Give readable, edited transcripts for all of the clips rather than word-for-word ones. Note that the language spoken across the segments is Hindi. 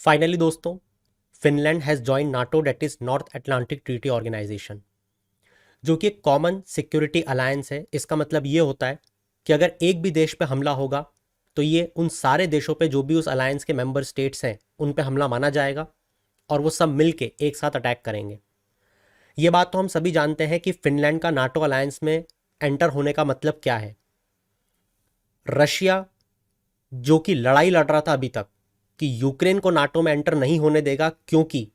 फाइनली दोस्तों, Finland has join NATO, that is North Atlantic Treaty Organisation, जो कि एक कॉमन सिक्योरिटी अलायंस है। इसका मतलब ये होता है कि अगर एक भी देश पे हमला होगा तो ये उन सारे देशों पे जो भी उस अलायंस के मेंबर स्टेट्स हैं उन पे हमला माना जाएगा और वो सब मिलके एक साथ अटैक करेंगे। ये बात तो हम सभी जानते हैं कि फिनलैंड का नाटो अलायंस में एंटर होने का मतलब क्या है। रशिया, जो कि लड़ाई लड़ रहा था अभी तक कि यूक्रेन को नाटो में एंटर नहीं होने देगा, क्योंकि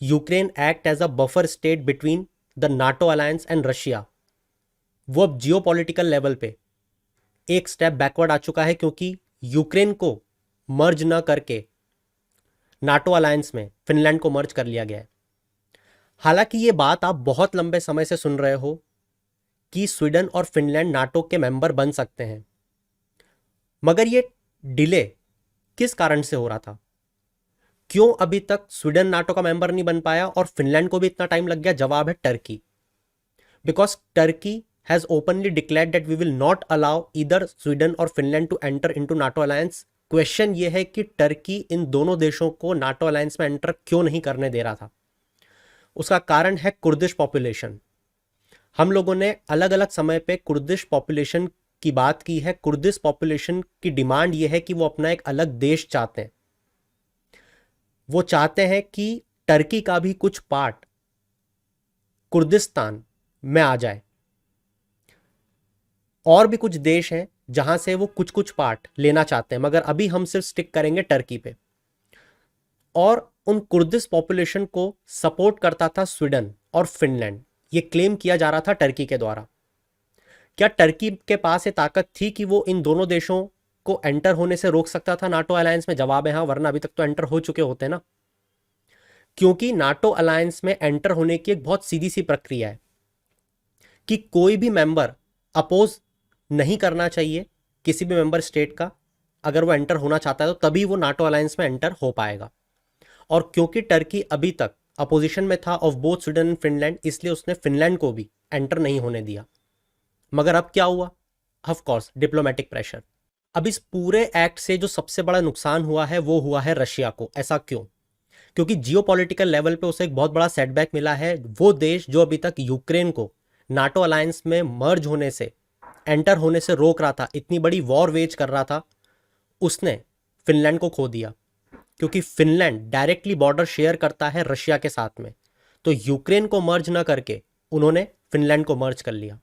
Ukraine act as a buffer state between the NATO alliance and Russia, वो अब जियोपॉलिटिकल लेवल पे एक स्टेप बैकवर्ड आ चुका है, क्योंकि यूक्रेन को मर्ज न करके नाटो अलायंस में फिनलैंड को मर्ज कर लिया गया है। हालांकि ये बात आप बहुत लंबे समय से सुन रहे हो कि स्वीडन और फिनलैंड नाटो के मेंबर बन सकते हैं, मगर ये डिले किस कारण से हो रहा था? क्यों अभी तक स्वीडन नाटो का मेंबर नहीं बन पाया और फिनलैंड को भी इतना टाइम लग गया? जवाब है Turkey. Because Turkey has openly declared that we will not allow either Sweden और Finland to enter into NATO alliance. Question ये है कि टर्की इन दोनों देशों को नाटो अलायंस में एंटर क्यों नहीं करने दे रहा था? उसका कारण है कुर्दिश पॉपुलेशन। हम लोगों ने अलग अलग समय पे कुर्दिश पॉपुलेशन की बात की है। कुर्दिश पॉपुलेशन की डिमांड यह है कि वो अपना एक अलग देश चाहते हैं। वो चाहते हैं कि टर्की का भी कुछ पार्ट कुर्दिस्तान में आ जाए। और भी कुछ देश हैं जहां से वो कुछ कुछ पार्ट लेना चाहते हैं, मगर अभी हम सिर्फ स्टिक करेंगे टर्की पे। और उन कुर्दिश पॉपुलेशन को सपोर्ट करता था स्वीडन और फिनलैंड। ये क्लेम किया जा रहा था टर्की के द्वारा। क्या टर्की के पास ये ताकत थी कि वो इन दोनों देशों को एंटर होने से रोक सकता था नाटो अलायंस में? जवाब है हाँ, वरना अभी तक तो एंटर हो चुके होते ना। क्योंकि नाटो अलायंस में एंटर होने की एक बहुत सीधी सी प्रक्रिया है कि कोई भी मेंबर अपोज नहीं करना चाहिए किसी भी मेंबर स्टेट का। अगर वो एंटर होना चाहता है तो तभी वो नाटो अलायंस में एंटर हो पाएगा। और क्योंकि टर्की अभी तक अपोजिशन में था of both Sweden and Finland, इसलिए उसने फिनलैंड को भी एंटर नहीं होने दिया। मगर अब क्या हुआ? Of course diplomatic pressure. अब इस पूरे एक्ट से जो सबसे बड़ा नुकसान हुआ है वो हुआ है रशिया को। ऐसा क्यों? क्योंकि जियोपॉलिटिकल लेवल पे उसे एक बहुत बड़ा सेटबैक मिला है। वो देश जो अभी तक यूक्रेन को नाटो अलायंस में मर्ज होने से, एंटर होने से रोक रहा था, इतनी बड़ी वॉर वेज कर रहा था, उसने फिनलैंड को खो दिया। क्योंकि फिनलैंड डायरेक्टली बॉर्डर शेयर करता है रशिया के साथ में, तो यूक्रेन को मर्ज ना करके उन्होंने फिनलैंड को मर्ज कर लिया।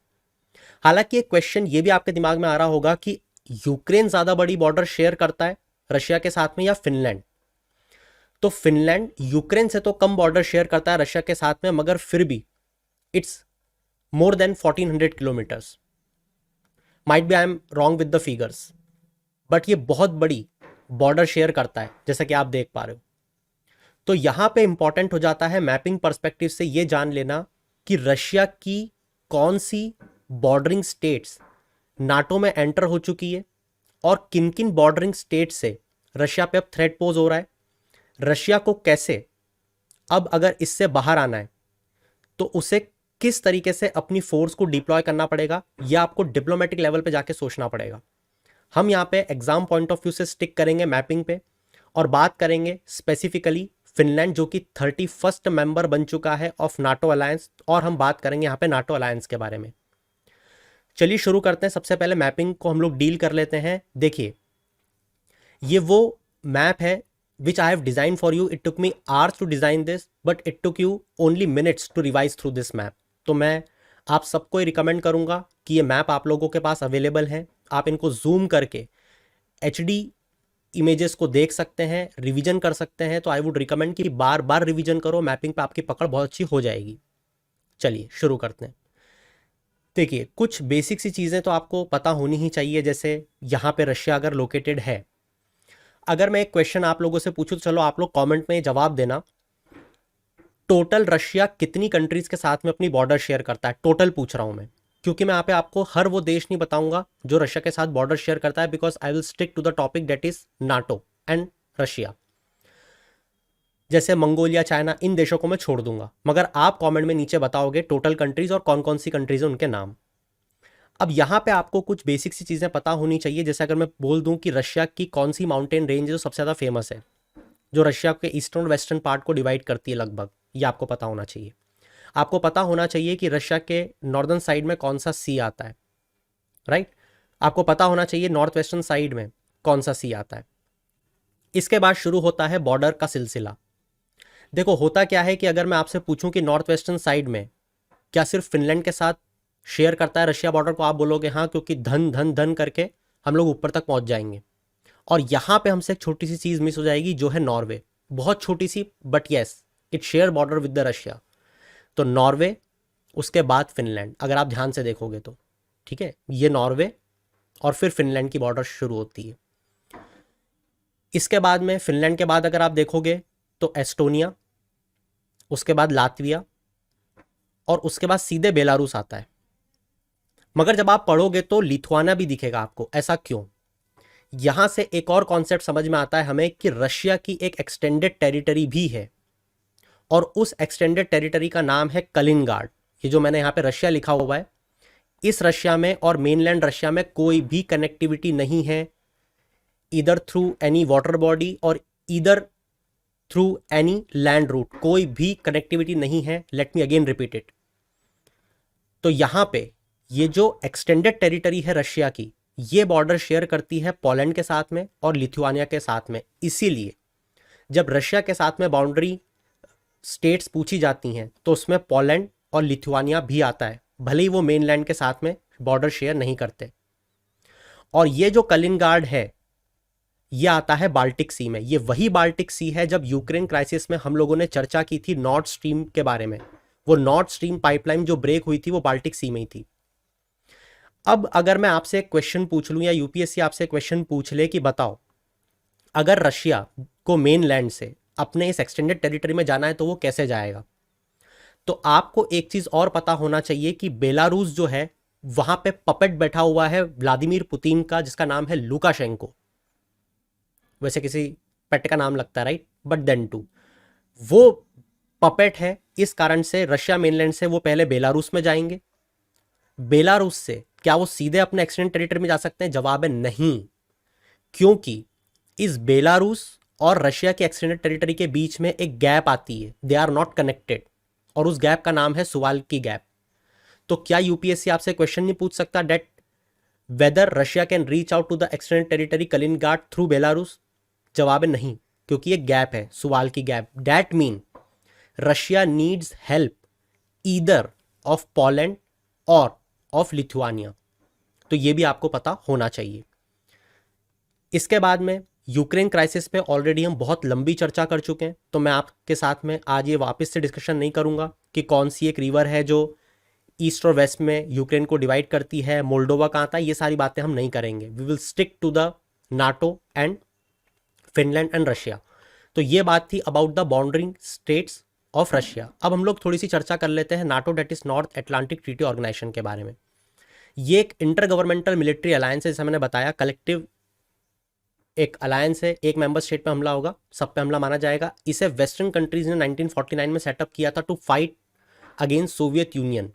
हालांकि एक क्वेश्चन ये भी आपके दिमाग में आ रहा होगा कि यूक्रेन ज्यादा बड़ी बॉर्डर शेयर करता है रशिया के साथ में या फिनलैंड? तो फिनलैंड यूक्रेन से तो कम बॉर्डर शेयर करता है रशिया के साथ में, मगर फिर भी it's more than 1400 kilometres. Might be I am wrong with the figures, but ये बहुत बड़ी बॉर्डर शेयर करता है, जैसा कि आप देख पा रहे हो। तो यहां पे इंपॉर्टेंट हो जाता है मैपिंग पर्सपेक्टिव से ये जान लेना कि रशिया की कौन सी बॉर्डरिंग स्टेट्स नाटो में एंटर हो चुकी है और किन किन बॉर्डरिंग स्टेट से रशिया पे अब थ्रेट पोज हो रहा है। रशिया को कैसे अब अगर इससे बाहर आना है तो उसे किस तरीके से अपनी फोर्स को डिप्लॉय करना पड़ेगा, यह आपको डिप्लोमेटिक लेवल पे जाके सोचना पड़ेगा। हम यहाँ पे एग्जाम पॉइंट ऑफ व्यू से स्टिक करेंगे मैपिंग पे और बात करेंगे स्पेसिफिकली फिनलैंड, जो कि 31st मेंबर बन चुका है ऑफ नाटो अलायंस, और हम बात करेंगे यहाँ पे नाटो अलायंस के बारे में। चलिए शुरू करते हैं। सबसे पहले मैपिंग को हम लोग डील कर लेते हैं। देखिए, ये वो मैप है which I have designed for you. It took me hours to design this, but it took you only minutes to revise through this map. तो मैं आप सबको ही रिकमेंड करूंगा कि ये मैप आप लोगों के पास अवेलेबल है, आप इनको जूम करके HD इमेजेस को देख सकते हैं, रिवीजन कर सकते हैं। तो आई वुड रिकमेंड कि बार बार रिवीजन करो, मैपिंग पे आपकी पकड़ बहुत अच्छी हो जाएगी। चलिए शुरू करते हैं। देखिए, कुछ बेसिक सी चीज़ें तो आपको पता होनी ही चाहिए, जैसे यहाँ पे रशिया अगर लोकेटेड है। अगर मैं एक क्वेश्चन आप लोगों से पूछूं तो चलो आप लोग कमेंट में जवाब देना, टोटल रशिया कितनी कंट्रीज के साथ में अपनी बॉर्डर शेयर करता है? टोटल पूछ रहा हूं मैं, क्योंकि मैं यहाँ पे आपको हर वो देश नहीं बताऊंगा जो रशिया के साथ बॉर्डर शेयर करता है, because I will stick to the topic that is NATO and Russia. जैसे मंगोलिया, चाइना, इन देशों को मैं छोड़ दूंगा, मगर आप कमेंट में नीचे बताओगे टोटल कंट्रीज और कौन कौन सी कंट्रीज है उनके नाम। अब यहाँ पे आपको कुछ बेसिक सी चीज़ें पता होनी चाहिए। जैसे अगर मैं बोल दूं कि रशिया की कौन सी माउंटेन रेंज है जो सबसे ज़्यादा फेमस है, जो रशिया के ईस्टर्न और वेस्टर्न पार्ट को डिवाइड करती है लगभग, ये आपको पता होना चाहिए। आपको पता होना चाहिए कि रशिया के नॉर्दर्न साइड में कौन सा सी आता है, राइट। आपको पता होना चाहिए नॉर्थ वेस्टर्न साइड में कौन सा सी आता है। इसके बाद शुरू होता है बॉर्डर का सिलसिला। देखो होता क्या है कि अगर मैं आपसे पूछूं कि नॉर्थ वेस्टर्न साइड में क्या सिर्फ फिनलैंड के साथ शेयर करता है रशिया बॉर्डर को, आप बोलोगे हाँ, क्योंकि धन धन धन करके हम लोग ऊपर तक पहुंच जाएंगे। और यहां पे हमसे एक छोटी सी चीज मिस हो जाएगी जो है नॉर्वे, बहुत छोटी सी, but yes it share border with the Russia. तो नॉर्वे, उसके बाद फिनलैंड, अगर आप ध्यान से देखोगे तो, ठीक है, ये नॉर्वे और फिर फिनलैंड की बॉर्डर शुरू होती है। इसके बाद में फिनलैंड के बाद अगर आप देखोगे तो एस्टोनिया, उसके बाद लातविया और उसके बाद सीधे बेलारूस आता है। मगर जब आप पढ़ोगे तो लिथुआनिया भी दिखेगा आपको। ऐसा क्यों? यहां से एक और कॉन्सेप्ट समझ में आता है हमें कि रशिया की एक एक्सटेंडेड टेरिटरी भी है और उस एक्सटेंडेड टेरिटरी का नाम है कलिनगार्ड। ये जो मैंने यहां पे रशिया लिखा हुआ है, इस रशिया में और मेनलैंड रशिया में कोई भी कनेक्टिविटी नहीं है, इधर थ्रू एनी वाटर बॉडी और इधर थ्रू एनी लैंड रूट, कोई भी कनेक्टिविटी नहीं है। Let me again repeat it. तो यहां पे ये जो एक्सटेंडेड टेरिटरी है रशिया की, ये बॉर्डर शेयर करती है पोलैंड के साथ में और लिथुआनिया के साथ में। इसीलिए जब रशिया के साथ में बाउंड्री स्टेट्स पूछी जाती हैं तो उसमें पोलैंड और लिथुआनिया भी आता है, भले ही वो मेनलैंड के साथ में बॉर्डर शेयर नहीं करते। और ये जो कलिनगार्ड है ये आता है बाल्टिक सी में। ये वही बाल्टिक सी है जब यूक्रेन क्राइसिस में हम लोगों ने चर्चा की थी नॉर्थ स्ट्रीम के बारे में। वो नॉर्थ स्ट्रीम पाइपलाइन जो ब्रेक हुई थी वो बाल्टिक सी में ही थी। अब अगर मैं आपसे एक क्वेश्चन पूछ लूं या यूपीएससी आपसे क्वेश्चन पूछ ले कि बताओ, अगर रशिया को मेनलैंड से अपने इस एक्सटेंडेड टेरिटरी में जाना है तो वो कैसे जाएगा? तो आपको एक चीज और पता होना चाहिए कि बेलारूस जो है वहां पे पपेट बैठा हुआ है व्लादिमीर पुतिन का, जिसका नाम है लुकाशेंको। वैसे किसी पेट का नाम लगता है, राइट, बट देन टू वो पपेट है। इस कारण से रशिया मेनलैंड से वो पहले बेलारूस में जाएंगे। बेलारूस से क्या वो सीधे अपने एक्सटेंडेड टेरिटरी में जा सकते हैं? जवाब है नहीं, क्योंकि इस बेलारूस और रशिया के एक्सटेंडेड टेरिटरी के बीच में एक गैप आती है, दे आर नॉट कनेक्टेड, और उस गैप का नाम है सुवाल्की गैप। तो क्या यूपीएससी आपसे क्वेश्चन नहीं पूछ सकता that whether Russia can reach out to the extended territory Kaliningrad through Belarus? जवाब है नहीं, क्योंकि एक गैप है, Suwalki gap. That mean Russia needs help either of Poland और ऑफ लिथुआनिया। तो ये भी आपको पता होना चाहिए। इसके बाद में यूक्रेन क्राइसिस पे ऑलरेडी हम बहुत लंबी चर्चा कर चुके हैं, तो मैं आपके साथ में आज ये वापस से डिस्कशन नहीं करूंगा कि कौन सी एक रिवर है जो ईस्ट और वेस्ट में यूक्रेन को डिवाइड करती है, मोल्डोवा कहाँ आता है, ये सारी बातें हम नहीं करेंगे। We will stick to the NATO and Finland and Russia. तो ये बात थी about the bounding states of Russia. अब हम लोग थोड़ी सी चर्चा कर लेते हैं NATO, that is North Atlantic Treaty Organization के बारे में। ये एक इंटर गवर्नमेंटल मिलिट्री अलायंस है, जैसे मैंने बताया, कलेक्टिव एक अलायंस है। एक मेंबर स्टेट पे हमला होगा, सब पे हमला माना जाएगा। इसे वेस्टर्न कंट्रीज ने 1949 में सेटअप किया था to fight against Soviet Union.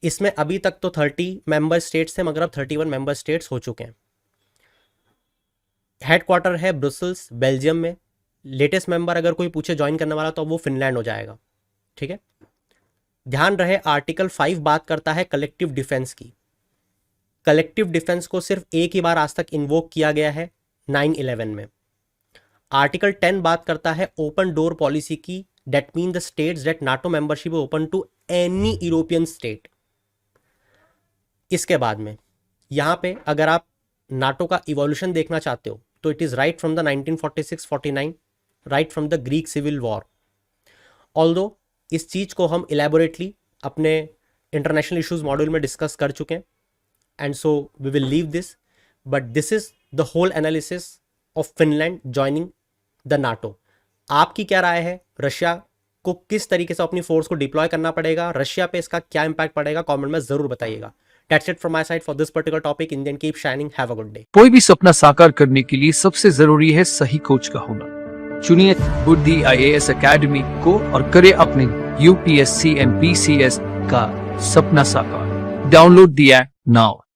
इसमें अभी तक तो 30 मेंबर स्टेट्स थे, मगर अब 31 मेंबर स्टेट्स हो चुके हैं। हेडक्वार्टर है ब्रुसेल्स, बेल्जियम में। लेटेस्ट मेंबर अगर कोई पूछे ज्वाइन करने वाला तो वो फिनलैंड हो जाएगा, ठीक है। ध्यान रहे आर्टिकल 5 बात करता है कलेक्टिव डिफेंस की। कलेक्टिव डिफेंस को सिर्फ एक ही बार आज तक इन्वोक किया गया है, 9/11 में। आर्टिकल 10 बात करता है ओपन डोर पॉलिसी की, that mean the states that NATO membership open to any European state. इसके बाद में यहां पे अगर आप नाटो का इवोल्यूशन देखना चाहते हो तो it is right from the 1946-49, right from the Greek civil war. Although इस चीज को हम इलेबोरेटली अपने इंटरनेशनल इश्यूज मॉड्यूल में डिस्कस कर चुके हैं, and so we will leave this, but this is the whole analysis of Finland joining the NATO. आपकी क्या राय है? रशिया को किस तरीके से अपनी फोर्स को डिप्लॉय करना पड़ेगा, रशिया पे इसका क्या इंपैक्ट पड़ेगा, कमेंट में जरूर बताइएगा। That's it from my side for this particular topic. Indian, keep shining. Have a good day. कोई भी सपना साकार करने के लिए सबसे जरूरी है सही कोच का होना। चुनिए बुद्धि IAS एकेडमी को और करें अपने UPSC MPCS का सपना साकार। Download the app now.